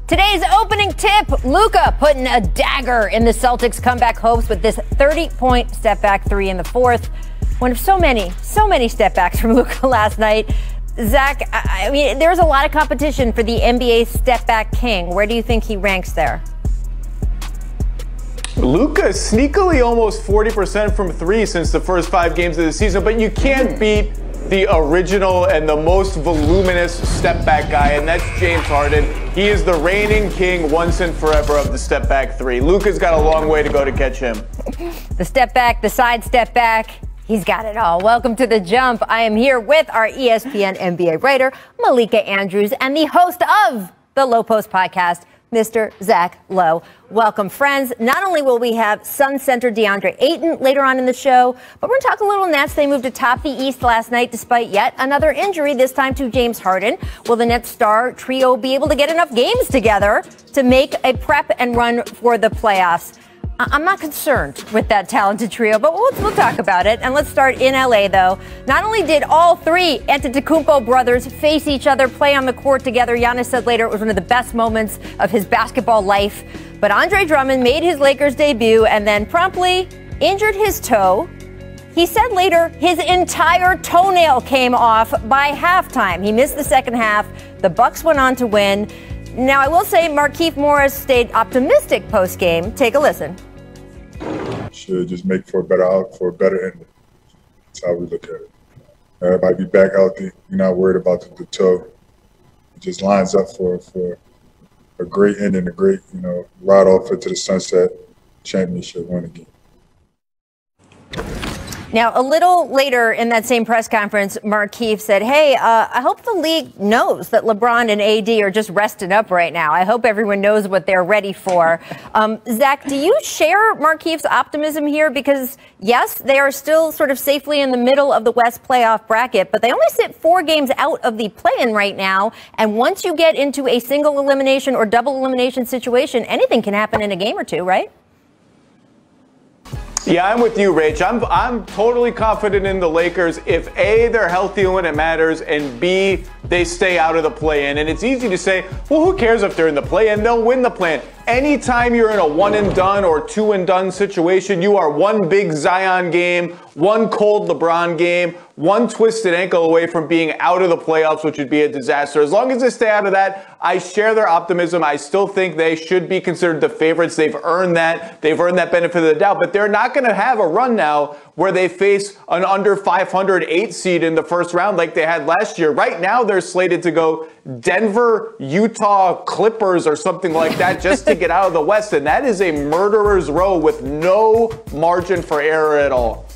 Today's opening tip, Luka putting a dagger in the Celtics' comeback hopes with this 30-point step-back three in the fourth. One of so many step-backs from Luka last night. Zach, I mean, there's a lot of competition for the NBA step-back king. Where do you think he ranks there? Luka sneakily almost 40% from three since the first 5 games of the season, but you can't beat the original and the most voluminous step-back guy, and that's James Harden. He is the reigning king once and forever of the step-back three. Luka's got a long way to go to catch him. The step-back, the side step-back, he's got it all. Welcome to The Jump. I am here with our ESPN NBA writer, Malika Andrews, and the host of the Low Post podcast, Mr. Zach Lowe. Welcome, friends. Not only will we have Sun center DeAndre Ayton later on in the show, but we're going to talk a little Nets. They moved to top the East last night despite yet another injury, this time to James Harden. Will the Nets star trio be able to get enough games together to make a prep and run for the playoffs? I'm not concerned with that talented trio, but we'll talk about it. And let's start in LA, though. Not only did all 3 Antetokounmpo brothers face each other, play on the court together, Giannis said later it was one of the best moments of his basketball life. But Andre Drummond made his Lakers debut and then promptly injured his toe. He said later his entire toenail came off by halftime. He missed the second half. The Bucks went on to win. Now, I will say Markieff Morris stayed optimistic post-game. Take a listen. Should just make for a better ending. That's how we look at it. Everybody be back healthy. You're not worried about the toe. It just lines up for a great ending, a great, ride off into the sunset championship win again. Now, a little later in that same press conference, Markieff said, hey, I hope the league knows that LeBron and AD are just resting up right now. I hope everyone knows what they're ready for. Zach, do you share Markieff's optimism here? Because, yes, they are still sort of safely in the middle of the West playoff bracket, but they only sit 4 games out of the play-in right now. And once you get into a single elimination or double elimination situation, anything can happen in a game or two, right? Yeah, I'm with you, Rach. I'm totally confident in the Lakers if A, they're healthy when it matters, and B, they stay out of the play-in. And it's easy to say, well, who cares if they're in the play-in? They'll win the play-in. Anytime you're in a one-and-done or two-and-done situation, you are one big Zion game, one cold LeBron game, one twisted ankle away from being out of the playoffs, which would be a disaster. As long as they stay out of that, I share their optimism. I still think they should be considered the favorites. They've earned that. They've earned that benefit of the doubt. But they're not going to have a run now where they face an under 500 8 seed in the first round like they had last year. Right now, they're slated to go Denver, Utah, Clippers, or something like that just to get out of the West. And that is a murderer's row with no margin for error at all.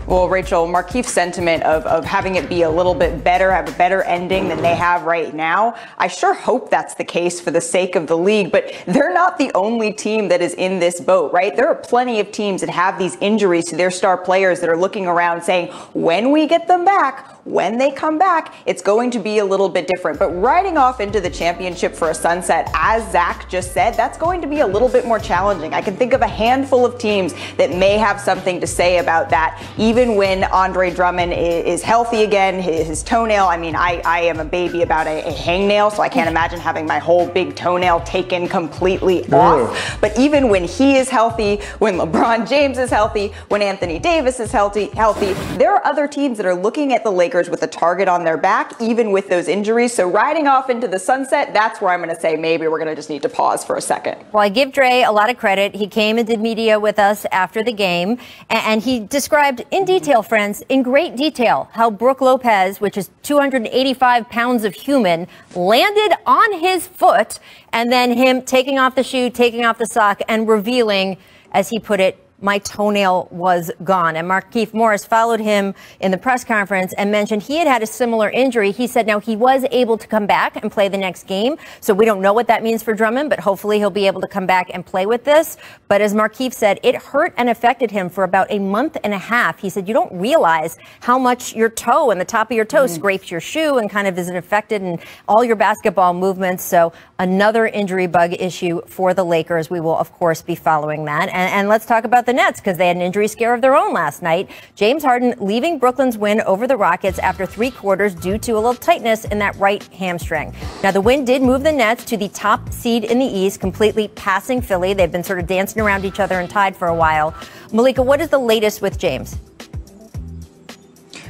Well, Rachel, Markieff's sentiment of having it be a little bit better, have a better ending than they have right now, I sure hope that's the case for the sake of the league, but they're not the only team that is in this boat, right? There are plenty of teams that have these injuries to their star players that are looking around saying, when we get them back, when they come back, it's going to be a little bit different. But riding off into the championship for a sunset, as Zach just said, that's going to be a little bit more challenging. I can think of a handful of teams that may have something to say about that, even when Andre Drummond is healthy again, his toenail. I mean, I am a baby about a hangnail, so I can't imagine having my whole big toenail taken completely off. But even when he is healthy, when LeBron James is healthy, when Anthony Davis is healthy, there are other teams that are looking at the Lakers with a target on their back, even with those injuries. So riding off into the sunset, that's where I'm going to say maybe we're going to just need to pause for a second. Well, I give Dre a lot of credit. He came and did media with us after the game, and he described in detail, friends, in great detail, how Brook Lopez, which is 285 pounds of human, landed on his foot, and then him taking off the shoe, taking off the sock, and revealing, as he put it, my toenail was gone. And Markieff Morris followed him in the press conference and mentioned he had a similar injury. He said now he was able to come back and play the next game. So we don't know what that means for Drummond, but hopefully he'll be able to come back and play with this. But as Markieff said, it hurt and affected him for about a month and a half. He said you don't realize how much your toe and the top of your toe scrapes your shoe and kind of is affected in all your basketball movements. So another injury bug issue for the Lakers. We will, of course, be following that. And let's talk about the Nets because they had an injury scare of their own last night. James Harden leaving Brooklyn's win over the Rockets after 3 quarters due to a little tightness in that right hamstring. Now, the win did move the Nets to the top seed in the East, completely passing Philly. They've been sort of dancing around each other and tied for a while. Malika, what is the latest with James?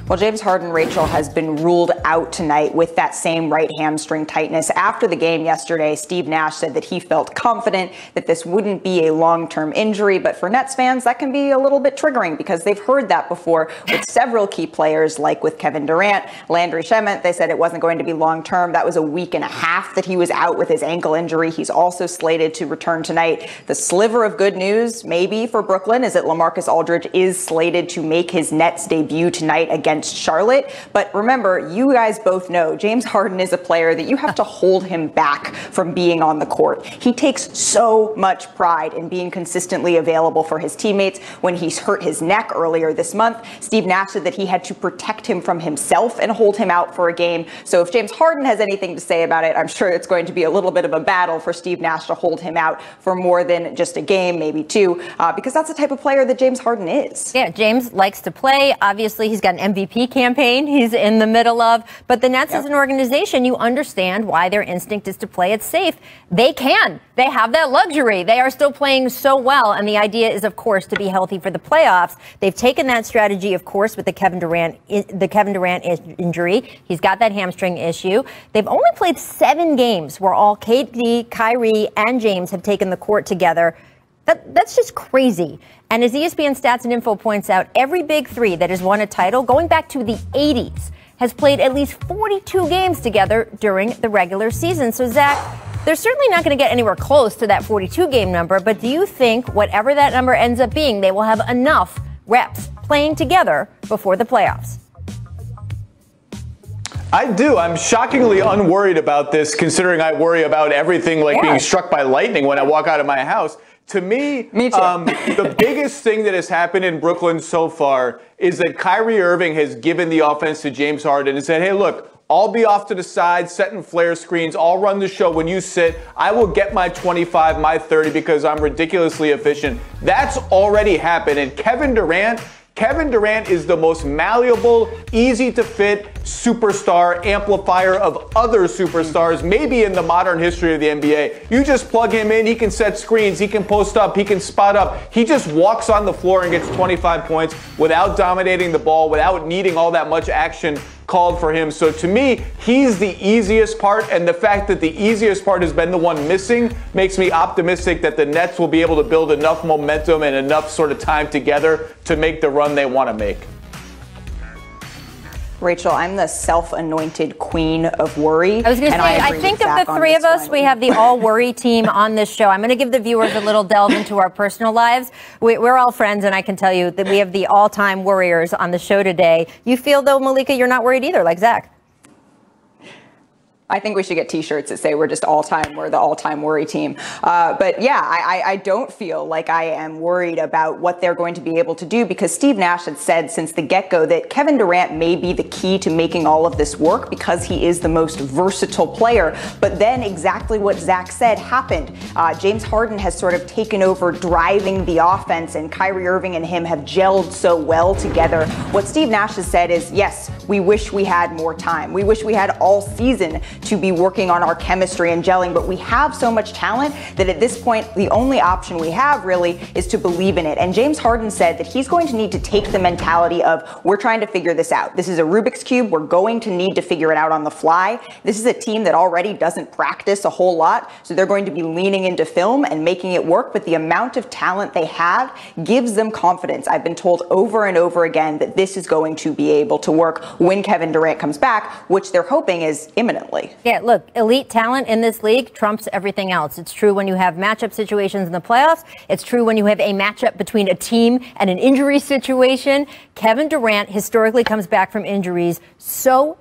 Well, James Harden, Rachel, has been ruled out tonight with that same right hamstring tightness. After the game yesterday, Steve Nash said that he felt confident that this wouldn't be a long-term injury. But for Nets fans, that can be a little bit triggering because they've heard that before with several key players, like with Kevin Durant, Landry Shamet. They said it wasn't going to be long-term. That was a week and a half that he was out with his ankle injury. He's also slated to return tonight. The sliver of good news, maybe for Brooklyn, is that LaMarcus Aldridge is slated to make his Nets debut tonight against Charlotte. But remember, you guys both know James Harden is a player that you have to hold him back from being on the court. He takes so much pride in being consistently available for his teammates. When he's hurt his neck earlier this month, Steve Nash said that he had to protect him from himself and hold him out for a game. So if James Harden has anything to say about it, I'm sure it's going to be a little bit of a battle for Steve Nash to hold him out for more than just a game, maybe 2, because that's the type of player that James Harden is. Yeah, James likes to play. Obviously, he's got an MVP campaign he's in the middle of. But the Nets as an organization, you understand why their instinct is to play it safe. They can. They have that luxury. They are still playing so well. And the idea is, of course, to be healthy for the playoffs. They've taken that strategy, of course, with the Kevin Durant injury. He's got that hamstring issue. They've only played 7 games where all KD, Kyrie, and James have taken the court together. That's just crazy. And as ESPN Stats and Info points out, every big 3 that has won a title, going back to the 80s, has played at least 42 games together during the regular season. So, Zach, they're certainly not going to get anywhere close to that 42-game number, but do you think whatever that number ends up being, they will have enough reps playing together before the playoffs? I do. I'm shockingly unworried about this, considering I worry about everything like being struck by lightning when I walk out of my house. To me, the biggest thing that has happened in Brooklyn so far is that Kyrie Irving has given the offense to James Harden and said, hey, look, I'll be off to the side, setting flare screens. I'll run the show when you sit. I will get my 25, my 30 because I'm ridiculously efficient. That's already happened. And Kevin Durant is the most malleable, easy to fit superstar amplifier of other superstars, maybe in the modern history of the NBA. You just plug him in, he can set screens, he can post up, he can spot up. He just walks on the floor and gets 25 points without dominating the ball, without needing all that much action called for him. So to me, he's the easiest part, and the fact that the easiest part has been the one missing makes me optimistic that the Nets will be able to build enough momentum and enough sort of time together to make the run they want to make. Rachel, I'm the self-anointed queen of worry. I was going to say, I think of the 3 of us, we have the all-worry team on this show. I'm going to give the viewers a little delve into our personal lives. We're all friends, and I can tell you that we have the all-time worriers on the show today. You feel, though, Malika, you're not worried either, like Zach? I think we should get T-shirts that say we're the all-time worry team. But yeah, I don't feel like I am worried about what they're going to be able to do because Steve Nash had said since the get-go that Kevin Durant may be the key to making all of this work because he is the most versatile player. But then exactly what Zach said happened. James Harden has sort of taken over driving the offense, and Kyrie Irving and him have gelled so well together. What Steve Nash has said is, yes, we wish we had more time. We wish we had all season to be working on our chemistry and gelling, but we have so much talent that at this point, the only option we have really is to believe in it. And James Harden said that he's going to need to take the mentality of, we're trying to figure this out. This is a Rubik's Cube. We're going to need to figure it out on the fly. This is a team that already doesn't practice a whole lot, so they're going to be leaning into film and making it work, but the amount of talent they have gives them confidence. I've been told over and over again that this is going to be able to work when Kevin Durant comes back, which they're hoping is imminently. Yeah, look, elite talent in this league trumps everything else. It's true when you have matchup situations in the playoffs. It's true when you have a matchup between a team and an injury situation. Kevin Durant historically comes back from injuries so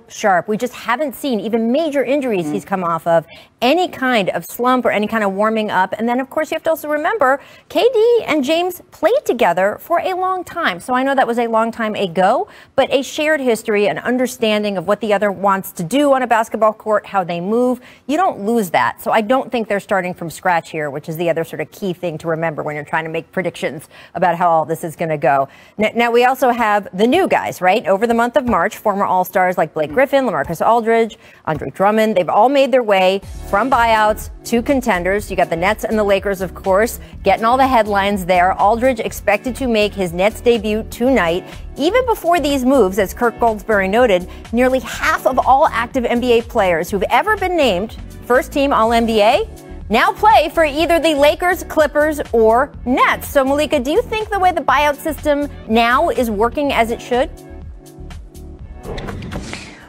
sharp. We just haven't seen even major injuries he's come off of, any kind of slump or any kind of warming up. And then, of course, you have to also remember KD and James played together for a long time. So I know that was a long time ago, but a shared history, an understanding of what the other wants to do on a basketball basketball court, how they move. You don't lose that. So I don't think they're starting from scratch here, which is the other sort of key thing to remember when you're trying to make predictions about how all this is going to go. Now, we also have the new guys, right? Over the month of March, former All-Stars like Blake Griffin, LaMarcus Aldridge, Andre Drummond, they've all made their way from buyouts to contenders. You got the Nets and the Lakers, of course, getting all the headlines there. Aldridge expected to make his Nets debut tonight. Even before these moves, as Kirk Goldsberry noted, nearly half of all active NBA players who've ever been named first team All-NBA now play for either the Lakers, Clippers, or Nets. So, Malika, do you think the way the buyout system now is working as it should?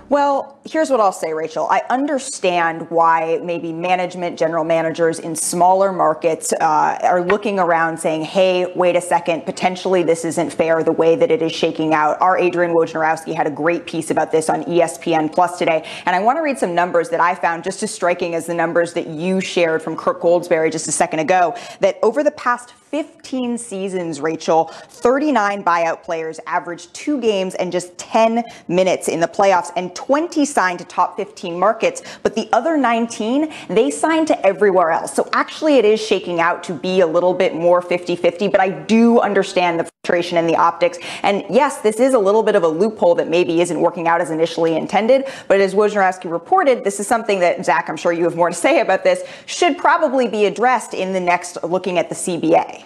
Well, here's what I'll say, Rachel. I understand why maybe management, general managers in smaller markets are looking around saying, hey, wait a second, potentially this isn't fair the way that it is shaking out. Our Adrian Wojnarowski had a great piece about this on ESPN Plus today. And I want to read some numbers that I found just as striking as the numbers that you shared from Kirk Goldsberry just a second ago, that over the past 15 seasons, Rachel, 39 buyout players averaged 2 games and just 10 minutes in the playoffs, and 20 signed to top 15 markets, but the other 19, they signed to everywhere else. So actually it is shaking out to be a little bit more 50-50, but I do understand the frustration and the optics. And yes, this is a little bit of a loophole that maybe isn't working out as initially intended, but as Wojnarowski reported, this is something that, Zach, I'm sure you have more to say about this, should probably be addressed in the next looking at the CBA.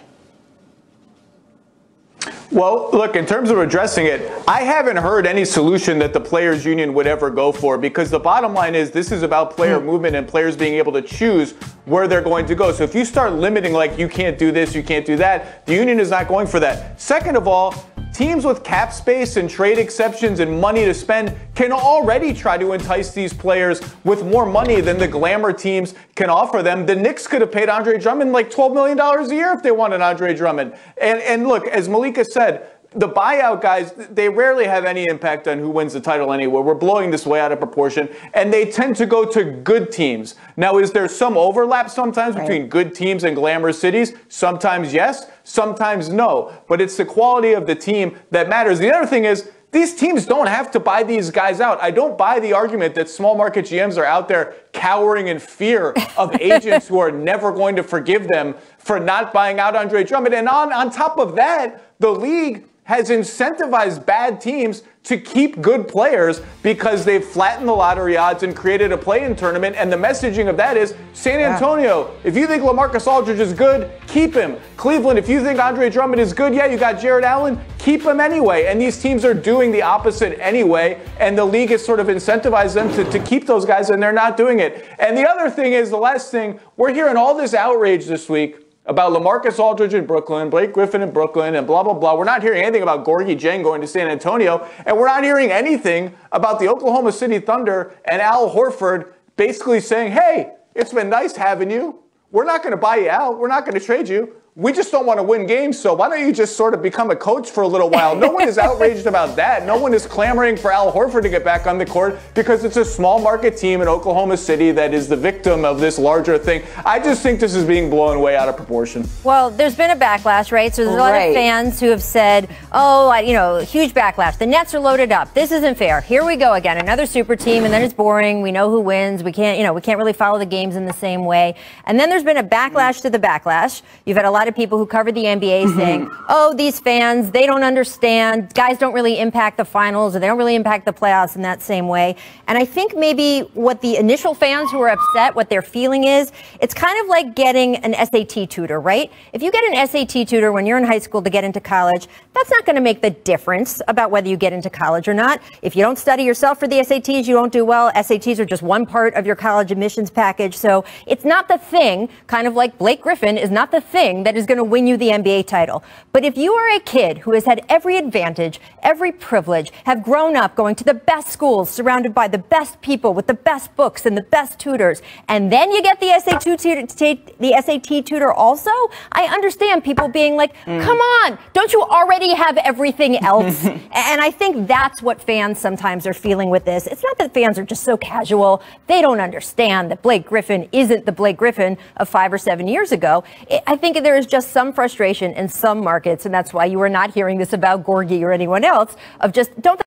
Well, look, in terms of addressing it, I haven't heard any solution that the players union would ever go for, because the bottom line is this is about player movement and players being able to choose where they're going to go. So if you start limiting, like, you can't do this, you can't do that, the union is not going for that. Second of all, teams with cap space and trade exceptions and money to spend can already try to entice these players with more money than the glamour teams can offer them. The Knicks could have paid Andre Drummond like $12 million a year if they wanted Andre Drummond. And look, as Malika said, the buyout guys, they rarely have any impact on who wins the title anyway. We're blowing this way out of proportion, and they tend to go to good teams. Now, is there some overlap sometimes between good teams and glamorous cities? Sometimes yes, sometimes no. But it's the quality of the team that matters. The other thing is, these teams don't have to buy these guys out. I don't buy the argument that small market GMs are out there cowering in fear of agents who are never going to forgive them for not buying out Andre Drummond. And on top of that, the league has incentivized bad teams to keep good players because they've flattened the lottery odds and created a play-in tournament. And the messaging of that is, San Antonio, if you think LaMarcus Aldridge is good, keep him. Cleveland, if you think Andre Drummond is good, yeah, you got Jared Allen, keep him anyway. And these teams are doing the opposite anyway. And the league has sort of incentivized them to keep those guys, and they're not doing it. And the other thing is, the last thing, we're hearing all this outrage this week about LaMarcus Aldridge in Brooklyn, Blake Griffin in Brooklyn, and blah, blah, blah. We're not hearing anything about Gorgui Dieng going to San Antonio, and we're not hearing anything about the Oklahoma City Thunder and Al Horford basically saying, hey, it's been nice having you. We're not going to buy you out. We're not going to trade you. We just don't want to win games, so why don't you just sort of become a coach for a little while? No one is outraged about that. No one is clamoring for Al Horford to get back on the court because it's a small market team in Oklahoma City that is the victim of this larger thing. I just think this is being blown way out of proportion. Well, there's been a backlash, right? So there's a lot of fans who have said, huge backlash. The Nets are loaded up. This isn't fair. Here we go again. Another super team, and then it's boring. We know who wins. We can't really follow the games in the same way. And then there's been a backlash to the backlash. You've had a lot of people who cover the NBA saying, these fans, they don't understand. Guys don't really impact the finals, or they don't really impact the playoffs in that same way. And I think maybe what the initial fans who are upset, what they're feeling is, it's kind of like getting an SAT tutor, right? If you get an SAT tutor when you're in high school to get into college, that's not going to make the difference about whether you get into college or not. If you don't study yourself for the SATs, you don't do well. SATs are just one part of your college admissions package. So it's not the thing, kind of like Blake Griffin is not the thing that is going to win you the NBA title. But if you are a kid who has had every advantage, every privilege, have grown up going to the best schools, surrounded by the best people with the best books and the best tutors, and then you get the SAT tutor also, I understand people being like, come on, don't you already have everything else? And I think that's what fans sometimes are feeling with this. It's not that fans are just so casual. They don't understand that Blake Griffin isn't the Blake Griffin of 5 or 7 years ago. I think there is just some frustration in some markets, and that's why you are not hearing this about Gorgui or anyone else, of just don't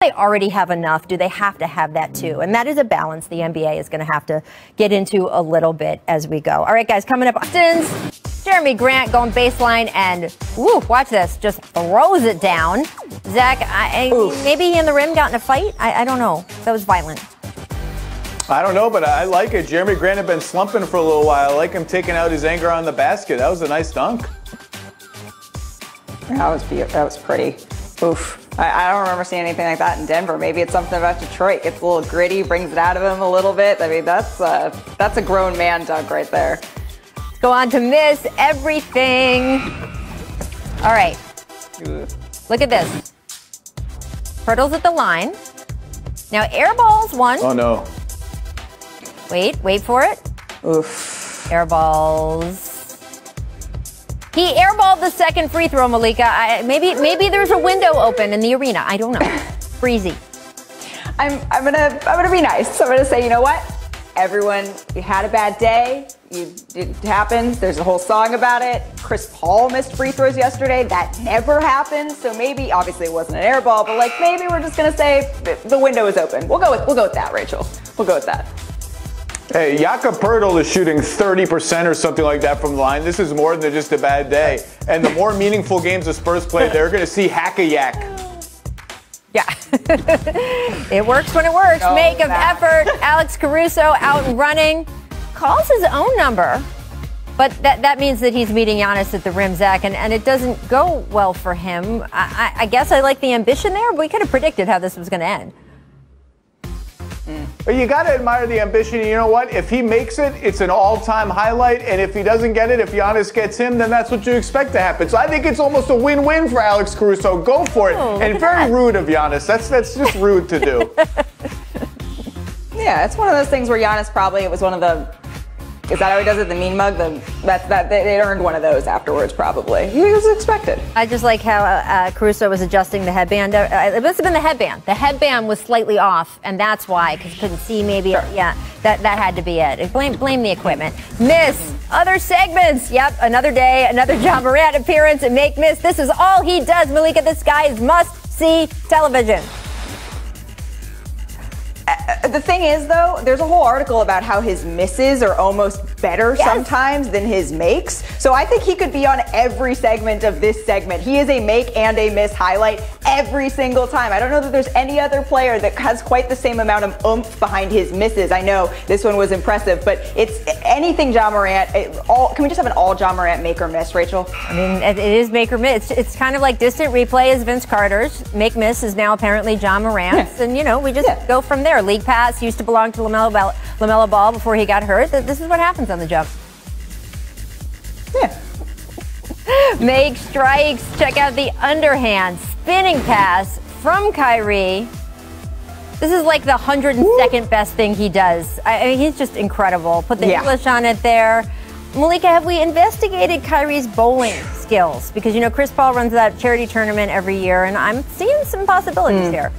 They already have enough. Do they have to have that too? And that is a balance the NBA is going to have to get into a little bit as we go. All right, guys, coming up, Jeremy Grant going baseline and, watch this, just throws it down. Zach, maybe he and the rim got in a fight? I don't know. That was violent. I don't know, but I like it. Jeremy Grant had been slumping for a little while. I like him taking out his anger on the basket. That was a nice dunk. That was pretty. Oof. I don't remember seeing anything like that in Denver. Maybe it's something about Detroit. Gets a little gritty, brings it out of him a little bit. I mean, that's a grown man dunk right there. Go on to miss everything. All right. Look at this. Hurdles at the line. Now air balls one. Oh no. Wait for it. Oof. Air balls. He airballed the second free throw, Malika. Maybe there's a window open in the arena. I don't know. Breezy. I'm gonna be nice. So I'm gonna say, you know what? Everyone, you had a bad day. It happens. There's a whole song about it. Chris Paul missed free throws yesterday. That never happens. So maybe, obviously, it wasn't an air ball, but maybe we're just gonna say the window is open. We'll go with that, Rachel. We'll go with that. Hey, Jakob Poeltl is shooting 30% or something like that from the line. This is more than just a bad day. And the more meaningful games the Spurs play, they're going to see hack-a-yak. Yeah. It works when it works. Make of effort. Alex Caruso out and running. Calls his own number. But that means that he's meeting Giannis at the rim, Zach, and it doesn't go well for him. I guess I like the ambition there, but we could have predicted how this was going to end. But you got to admire the ambition. You know what? If he makes it, it's an all-time highlight. And if he doesn't get it, if Giannis gets him, then that's what you expect to happen. So I think it's almost a win-win for Alex Caruso. Go for it. And very rude of Giannis. That's just rude to do. Yeah, it's one of those things where Giannis probably, it was one of the, is that how he does it, the mean mug? They earned one of those afterwards, probably. He was expected. I just like how Caruso was adjusting the headband. It must have been the headband. The headband was slightly off, and that's why, because he couldn't see maybe. Sure. Yeah, that had to be it. Blame the equipment. Miss, other segments. Yep, another day, another Ja Morant appearance and make miss. This is all he does, Malika. This guy is must-see television. The thing is, though, there's a whole article about how his misses are almost better sometimes than his makes. So I think he could be on every segment of this segment. He is a make and a miss highlight every single time. I don't know that there's any other player that has quite the same amount of oomph behind his misses. I know this one was impressive, but it's anything Ja Morant. Can we just have an all Ja Morant make or miss, Rachel? I mean, it is make or miss. It's kind of like distant replay is Vince Carter's. Make miss is now apparently Ja Morant's. Yeah. And, we just go from there. League pass used to belong to LaMelo Ball before he got hurt. This is what happens on the jump. Yeah. Make strikes. Check out the underhand spinning pass from Kyrie. This is like the 102nd best thing he does. I mean, he's just incredible. Put the English on it there. Malika, have we investigated Kyrie's bowling skills? Because, Chris Paul runs that charity tournament every year, and I'm seeing some possibilities here.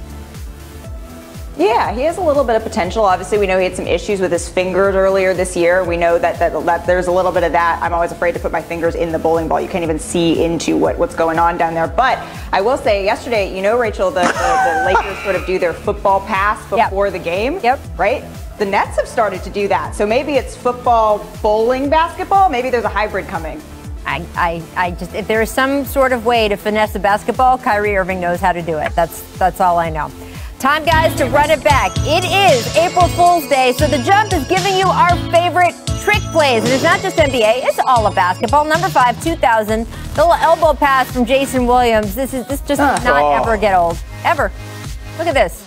Yeah, he has a little bit of potential. Obviously, we know he had some issues with his fingers earlier this year. We know that there's a little bit of that. I'm always afraid to put my fingers in the bowling ball. You can't even see into what's going on down there. But I will say, yesterday, Rachel, the Lakers sort of do their football pass before the game. Yep. Right? The Nets have started to do that. So maybe it's football, bowling, basketball. Maybe there's a hybrid coming. I just, if there is some sort of way to finesse a basketball, Kyrie Irving knows how to do it. That's all I know. Time, guys, to run it back. It is April Fool's Day, so the Jump is giving you our favorite trick plays. And it's not just NBA, it's all of basketball. Number 5, 2000, the little elbow pass from Jason Williams. This just does not ever get old. Ever. Look at this.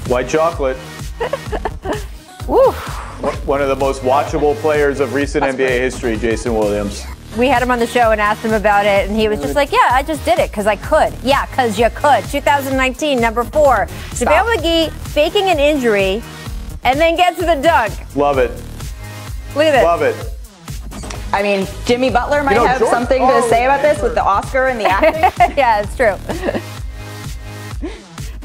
White chocolate. Woo. One of the most watchable players of recent NBA history, Jason Williams. We had him on the show and asked him about it, and he was just like, yeah, I just did it because I could. Yeah, because you could. 2019, number 4. JaVale McGee faking an injury and then gets to the dunk. Love it. Look at this. Love it. I mean, Jimmy Butler might have something to say about this with the Oscar and the acting. Yeah, it's true.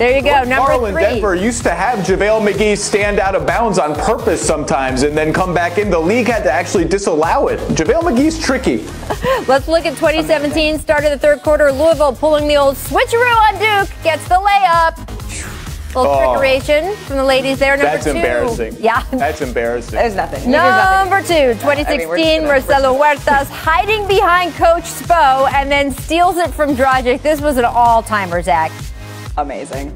There you go, number Carl in 3. Denver used to have JaVale McGee stand out of bounds on purpose sometimes and then come back in. The league had to actually disallow it. JaVale McGee's tricky. Let's look at 2017, start of the third quarter. Louisville pulling the old switcheroo on Duke, gets the layup. Little trickeration from the ladies there. Number 2. That's embarrassing. Yeah. That's embarrassing. There's nothing. Number 2, 2016, Marcelo Huertas hiding behind Coach Spo and then steals it from Dragic. This was an all-timer, Zach. Amazing.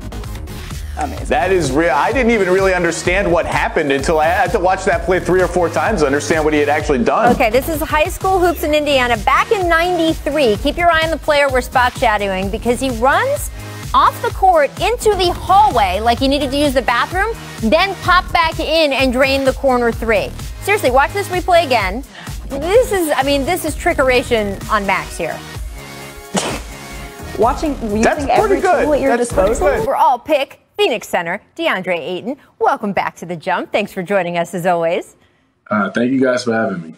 That is real. I didn't even really understand what happened until I had to watch that play 3 or 4 times to understand what he had actually done. Okay, this is high school hoops in Indiana back in '93. Keep your eye on the player we're spot shadowing because he runs off the court into the hallway like he needed to use the bathroom, then pop back in and drain the corner 3. Seriously, watch this replay again. This is trickeration on max here. Using every tool at your disposal. Overall pick, Phoenix center, DeAndre Ayton. Welcome back to The Jump. Thanks for joining us as always. Thank you guys for having me.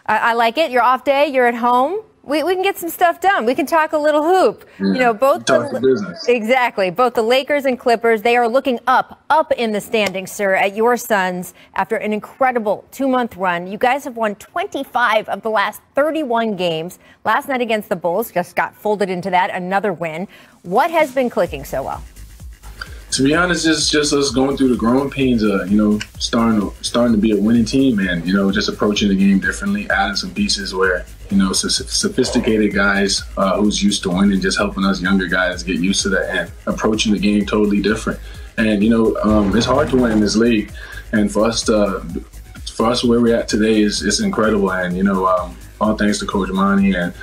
I like it. You're off day. You're at home. We can get some stuff done. We can talk a little hoop. Yeah, both talk the business. Exactly. Both the Lakers and Clippers, they are looking up in the standings, sir, at your Suns after an incredible 2-month run. You guys have won 25 of the last 31 games. Last night against the Bulls, just got folded into that, another win. What has been clicking so well? To be honest, it's just us going through the growing pains of, starting to be a winning team and, just approaching the game differently, adding some pieces where, sophisticated guys who's used to winning, just helping us younger guys get used to that and approaching the game totally different. And, it's hard to win in this league. And for us where we're at today is incredible. And, all thanks to Coach Monty and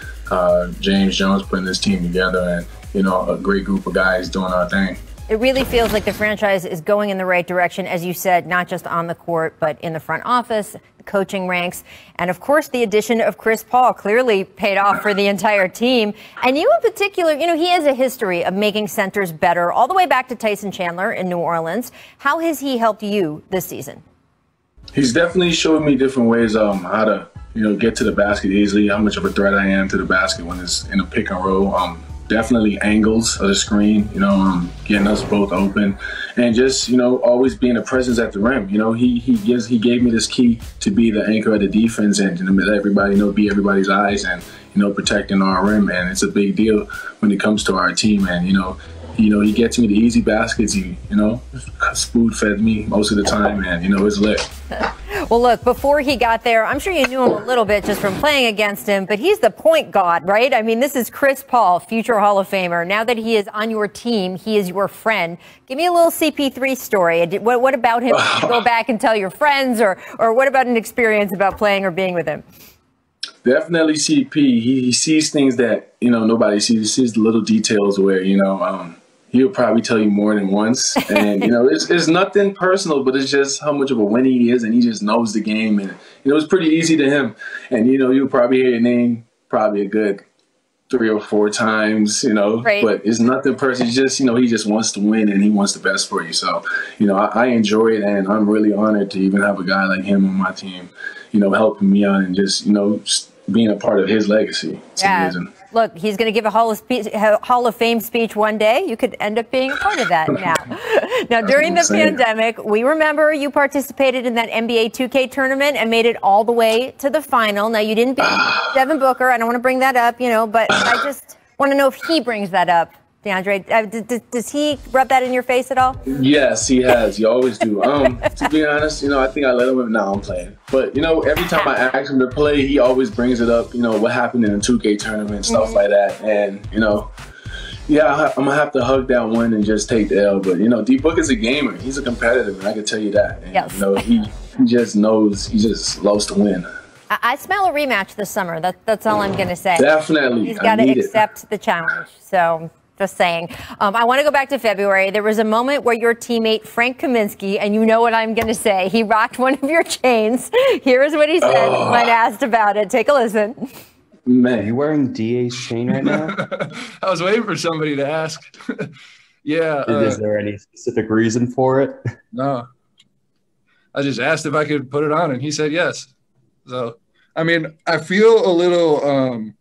James Jones putting this team together and, a great group of guys doing our thing. It really feels like the franchise is going in the right direction, as you said, not just on the court, but in the front office, the coaching ranks. And, of course, the addition of Chris Paul clearly paid off for the entire team. And you in particular, he has a history of making centers better all the way back to Tyson Chandler in New Orleans. How has he helped you this season? He's definitely showed me different ways how to, get to the basket easily, how much of a threat I am to the basket when it's in a pick and roll. Definitely angles of the screen, getting us both open, and just always being a presence at the rim. He gave me this key to be the anchor of the defense and to let everybody be everybody's eyes and protecting our rim. And it's a big deal when it comes to our team. And he gets me the easy baskets. He spoon fed me most of the time, and it's lit. Well, look, before he got there, I'm sure you knew him a little bit just from playing against him, but he's the point god, right? I mean, this is Chris Paul, future Hall of Famer. Now that he is on your team, he is your friend. Give me a little CP3 story. What about him? Did you go back and tell your friends, or what about an experience about playing or being with him? Definitely CP. He sees things that, nobody sees. He sees the little details where, he'll probably tell you more than once. And, it's nothing personal, but it's just how much of a winner he is. And he just knows the game. And, it's pretty easy to him. And, you'll probably hear your name probably a good 3 or 4 times, Right. But it's nothing personal. It's just, he just wants to win and he wants the best for you. So, I enjoy it. And I'm really honored to even have a guy like him on my team, helping me out and just, being a part of his legacy. It's amazing. Look, he's going to give a Hall of Fame speech one day. You could end up being a part of that now. Now, during the pandemic, we remember you participated in that NBA 2K tournament and made it all the way to the final. Now, you didn't beat Devin Booker. I don't want to bring that up, but I just want to know if he brings that up. DeAndre, does he rub that in your face at all? Yes, he has. You always do. To be honest, I think I let him. Now I'm playing. But, every time I ask him to play, he always brings it up, what happened in the 2K tournament, stuff like that. And, I'm going to have to hug that one and just take the L. But, D-Book is a gamer. He's a competitor, and I can tell you that. And, yes. He just knows, he just loves to win. I smell a rematch this summer. That's all I'm going to say. Definitely. He's got to accept the challenge. So... just saying. I want to go back to February. There was a moment where your teammate, Frank Kaminsky, and you know what I'm going to say, he rocked one of your chains. Here is what he said when asked about it. Take a listen. Man, are you wearing DA's chain right now? I was waiting for somebody to ask. Yeah. Is there any specific reason for it? No. I just asked if I could put it on, and he said yes. So, I feel a little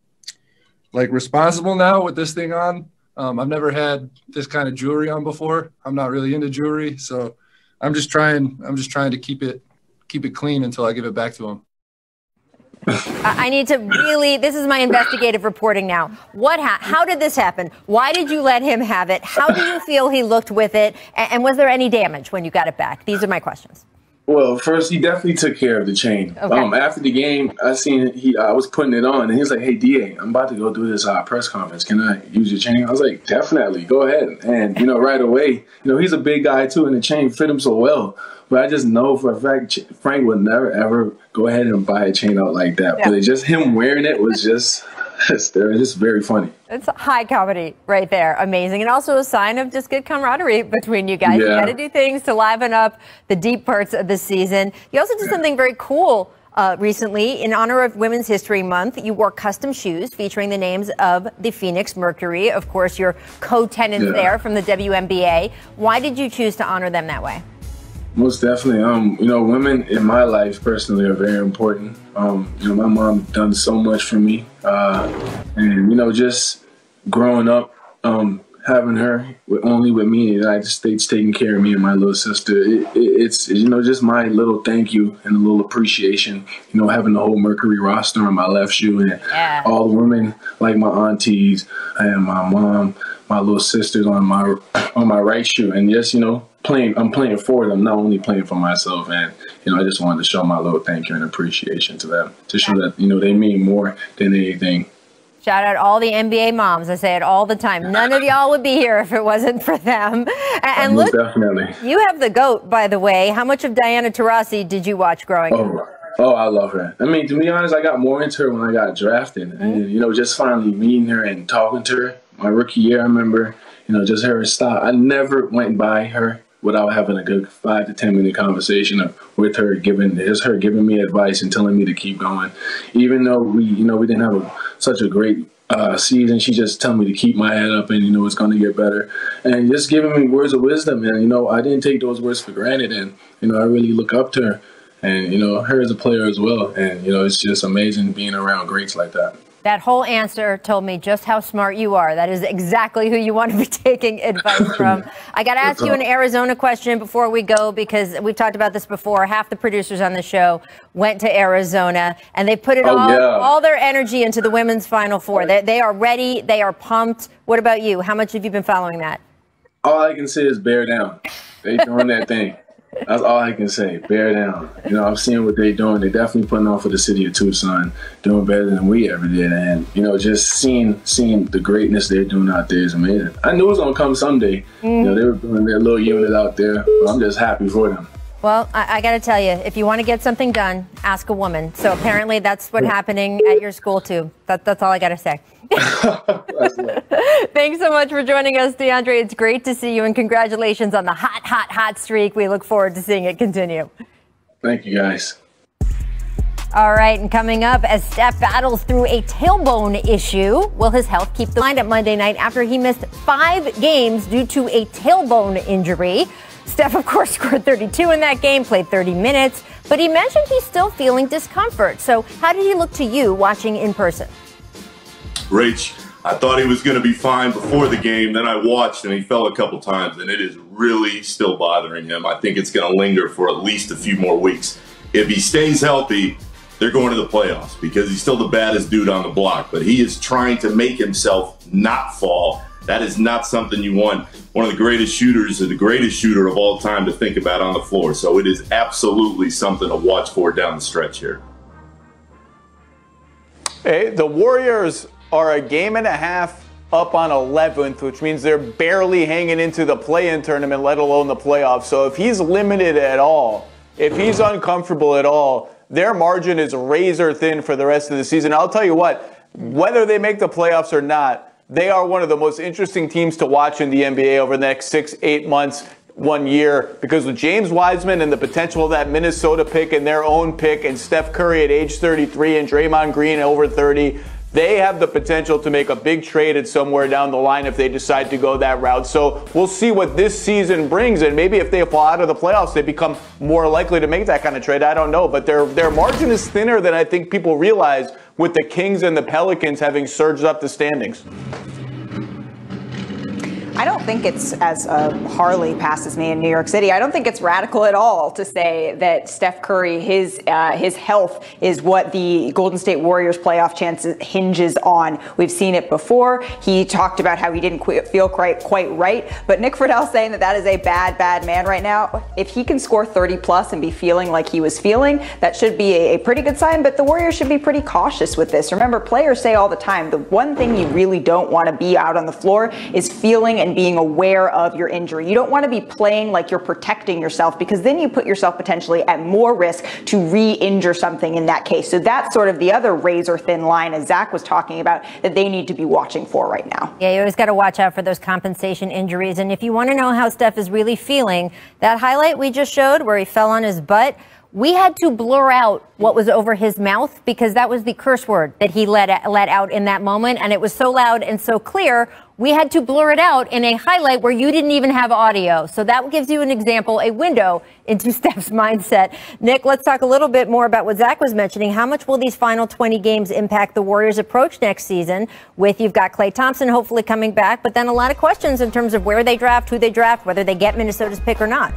responsible now with this thing on. I've never had this kind of jewelry on before. I'm not really into jewelry, so I'm just trying to keep it clean until I give it back to him. I need to really, this is my investigative reporting now. How did this happen? Why did you let him have it? How do you feel he looked with it? And was there any damage when you got it back? These are my questions. Well, first, he definitely took care of the chain. Okay. After the game, I was putting it on, and he was like, "Hey, DA, I'm about to go do this press conference. Can I use your chain?" I was like, "Definitely, go ahead." And, right away, he's a big guy, too, and the chain fit him so well. But I just know for a fact Frank would never, ever go ahead and buy a chain out like that. Yeah. But just him wearing it was just very funny. It's high comedy right there. Amazing. And also a sign of just good camaraderie between you guys. Yeah. You got to do things to liven up the deep parts of the season. You also did something very cool recently. In honor of Women's History Month, you wore custom shoes featuring the names of the Phoenix Mercury. Of course, your co-tenants there from the WNBA. Why did you choose to honor them that way? Most definitely. Women in my life personally are very important. My mom done so much for me. And, just growing up, having her only with me in the United States taking care of me and my little sister, it's just my little thank you and a little appreciation, having the whole Mercury roster on my left shoe and all the women like my aunties and my mom, my little sisters on my right shoe. And just, I'm playing for them, not only playing for myself. And, I just wanted to show my little thank you and appreciation to them to show that, they mean more than anything. Shout out all the NBA moms. I say it all the time. None of y'all would be here if it wasn't for them. And look, definitely. You have the GOAT, by the way. How much of Diana Taurasi did you watch growing up? Oh, I love her. I mean, to be honest, I got more into her when I got drafted. Mm-hmm. And, just finally meeting her and talking to her. My rookie year, I remember, just her style. I never went by her without having a good 5 to 10 minute conversation with her, giving me advice and telling me to keep going. Even though we didn't have such a great season, she just telling me to keep my head up and, it's going to get better. And just giving me words of wisdom. And, I didn't take those words for granted. And, I really look up to her and, her as a player as well. And, it's just amazing being around greats like that. That whole answer told me just how smart you are. That is exactly who you want to be taking advice from. I got to ask you an Arizona question before we go, because we've talked about this before. Half the producers on the show went to Arizona, and they put all their energy into the women's Final Four. They are ready. They are pumped. What about you? How much have you been following that? All I can say is bear down. They doing that thing. That's all I can say. Bear down. I'm seeing what they're doing. They're definitely putting on for the city of Tucson, doing better than we ever did. And, just seeing the greatness they're doing out there is amazing. I knew it was going to come someday. Mm-hmm. They were doing their little unit out there. But I'm just happy for them. Well, I got to tell you, if you want to get something done, ask a woman. So apparently that's what's happening at your school, too. That's all I got to say. Thanks so much for joining us, DeAndre. It's great to see you, and congratulations on the hot streak. We look forward to seeing it continue. Thank you, guys. All right, and coming up, as Steph battles through a tailbone issue, will his health keep the lineup Monday night after he missed 5 games due to a tailbone injury? Steph, of course, scored 32 in that game, played 30 minutes, but he mentioned he's still feeling discomfort. So how did he look to you watching in person? Rach, I thought he was going to be fine before the game. Then I watched and he fell a couple times, and it is really still bothering him. I think it's going to linger for at least a few more weeks. If he stays healthy, they're going to the playoffs because he's still the baddest dude on the block. But he is trying to make himself not fall. That is not something you want one of the greatest shooters or the greatest shooter of all time to think about on the floor. So it is absolutely something to watch for down the stretch here. Hey, the Warriors are a game and a half up on 11th, which means they're barely hanging into the play-in tournament, let alone the playoffs. So if he's limited at all, if he's uncomfortable at all, their margin is razor thin for the rest of the season. I'll tell you what, whether they make the playoffs or not, they are one of the most interesting teams to watch in the NBA over the next 6-8 months, 1 year, because with James Wiseman and the potential of that Minnesota pick and their own pick and Steph Curry at age 33 and Draymond Green over 30, they have the potential to make a big trade at somewhere down the line if they decide to go that route. So we'll see what this season brings, and maybe if they fall out of the playoffs, they become more likely to make that kind of trade. I don't know, but their margin is thinner than I think people realize, with the Kings and the Pelicans having surged up the standings. I don't think it's, as Harley passes me in New York City, I don't think it's radical at all to say that Steph Curry, his health is what the Golden State Warriors playoff chances hinges on. We've seen it before. He talked about how he didn't feel quite right, but Nick Friedel saying that is a bad man right now. If he can score 30 plus and be feeling like he was feeling, that should be a pretty good sign, but the Warriors should be pretty cautious with this. Remember, players say all the time, the one thing you really don't want to be out on the floor is feeling and being aware of your injury. You don't want to be playing like you're protecting yourself, because then you put yourself potentially at more risk to re-injure something in that case. So that's sort of the other razor thin line, as Zach was talking about, that they need to be watching for right now. Yeah, you always got to watch out for those compensation injuries. And if you want to know how Steph is really feeling, that highlight we just showed where he fell on his butt, we had to blur out what was over his mouth because that was the curse word that he let out in that moment. And it was so loud and so clear, we had to blur it out in a highlight where you didn't even have audio. So that gives you an example, a window into Steph's mindset. Nick, let's talk a little bit more about what Zach was mentioning. How much will these final 20 games impact the Warriors' approach next season? You've got Klay Thompson hopefully coming back, but then a lot of questions in terms of where they draft, who they draft, whether they get Minnesota's pick or not.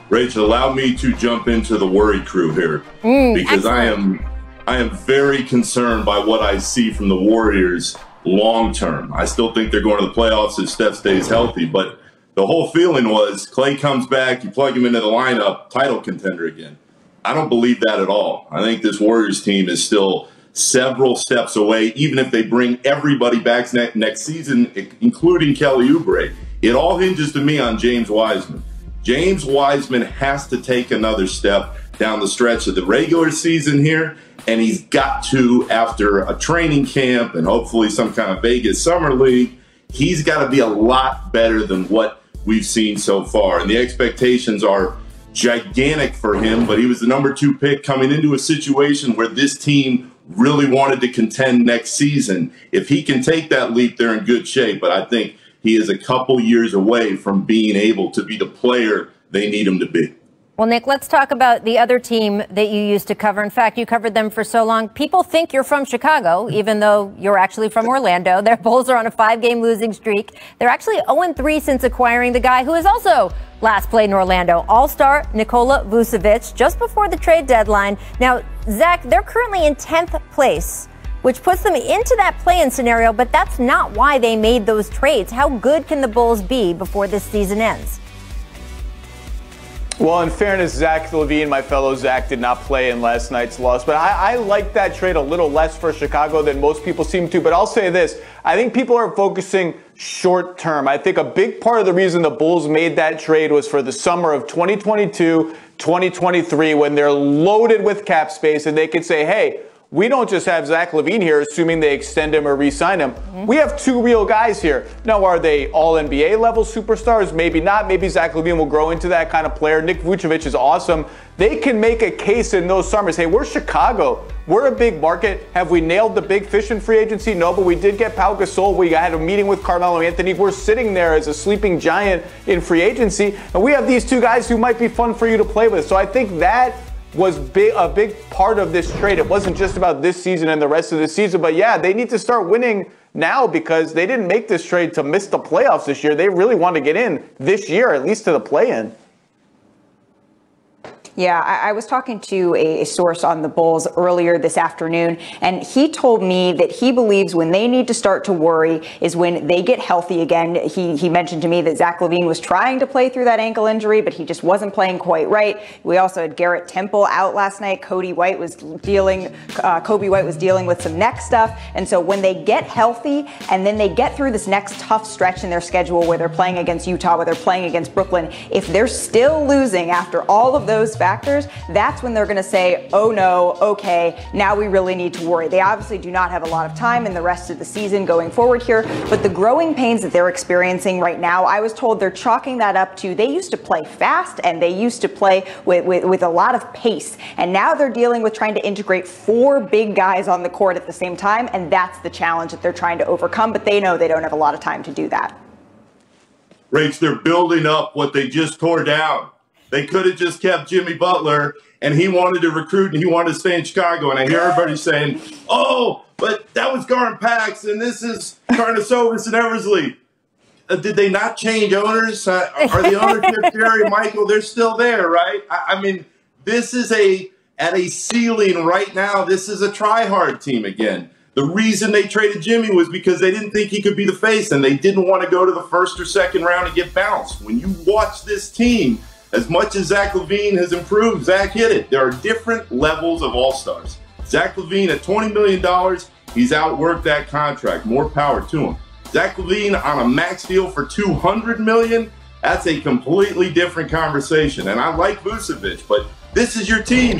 Rachel, allow me to jump into the worry crew here because excellent. I am very concerned by what I see from the Warriors long term. I still think they're going to the playoffs if Steph stays healthy, but the whole feeling was Klay comes back, you plug him into the lineup, title contender again. I don't believe that at all. I think this Warriors team is still several steps away, even if they bring everybody back next season, including Kelly Oubre. It all hinges to me on James Wiseman. James Wiseman has to take another step down the stretch of the regular season here, and he's got to, after a training camp and hopefully some kind of Vegas summer league, he's got to be a lot better than what we've seen so far. And the expectations are gigantic for him, but he was the number 2 pick coming into a situation where this team really wanted to contend next season. If he can take that leap, they're in good shape, but I think he is a couple years away from being able to be the player they need him to be. Well, Nick, let's talk about the other team that you used to cover. In fact, you covered them for so long. People think you're from Chicago, even though you're actually from Orlando. Their Bulls are on a 5-game losing streak. They're actually 0-3 since acquiring the guy who is also last played in Orlando, All-Star Nikola Vucevic, just before the trade deadline. Now, Zach, they're currently in 10th place, which puts them into that play-in scenario, but that's not why they made those trades. How good can the Bulls be before this season ends? Well, in fairness, Zach LaVine, my fellow Zach, did not play in last night's loss. But I like that trade a little less for Chicago than most people seem to. But I'll say this. I think people are focusing short term. I think a big part of the reason the Bulls made that trade was for the summer of 2022, 2023, when they're loaded with cap space and they could say, hey, we don't just have Zach LaVine here, assuming they extend him or re-sign him. We have 2 real guys here. Now, are they all NBA level superstars? Maybe not. Maybe Zach LaVine will grow into that kind of player. Nick Vucevic is awesome. They can make a case in those summers. Hey, we're Chicago. We're a big market. Have we nailed the big fish in free agency? No, but we did get Pau Gasol. We had a meeting with Carmelo Anthony. We're sitting there as a sleeping giant in free agency. And we have these 2 guys who might be fun for you to play with. So I think that was a big part of this trade. It wasn't just about this season and the rest of the season, but yeah, they need to start winning now because they didn't make this trade to miss the playoffs this year. They really want to get in this year, at least to the play-in. Yeah, I was talking to a source on the Bulls earlier this afternoon, and he told me that he believes when they need to start to worry is when they get healthy again. He mentioned to me that Zach LaVine was trying to play through that ankle injury, but he just wasn't playing quite right. We also had Garrett Temple out last night. Kobe White was dealing with some neck stuff. And so when they get healthy and then they get through this next tough stretch in their schedule where they're playing against Utah, where they're playing against Brooklyn, if they're still losing after all of those factors, that's when they're going to say, oh no, okay, now we really need to worry. They obviously do not have a lot of time in the rest of the season going forward here, but the growing pains that they're experiencing right now, I was told they're chalking that up to they used to play fast and they used to play with a lot of pace, and now they're dealing with trying to integrate 4 big guys on the court at the same time, and that's the challenge that they're trying to overcome, but they know they don't have a lot of time to do that. Rach, they're building up what they just tore down. They could have just kept Jimmy Butler, and he wanted to recruit, and he wanted to stay in Chicago. And I hear everybody saying, oh, but that was Garden Pax, and this is Karnisovas and Eversley. Did they not change owners? Are the ownership, Jerry, Michael, they're still there, right? I mean, this is at a ceiling right now. This is a try-hard team again. The reason they traded Jimmy was because they didn't think he could be the face, and they didn't want to go to the first or second round and get bounced. When you watch this team, as much as Zach LaVine has improved, Zach hit it. There are different levels of all-stars. Zach LaVine at $20 million, he's outworked that contract. More power to him. Zach LaVine on a max deal for $200 million, that's a completely different conversation. And I like Vucevic, but this is your team.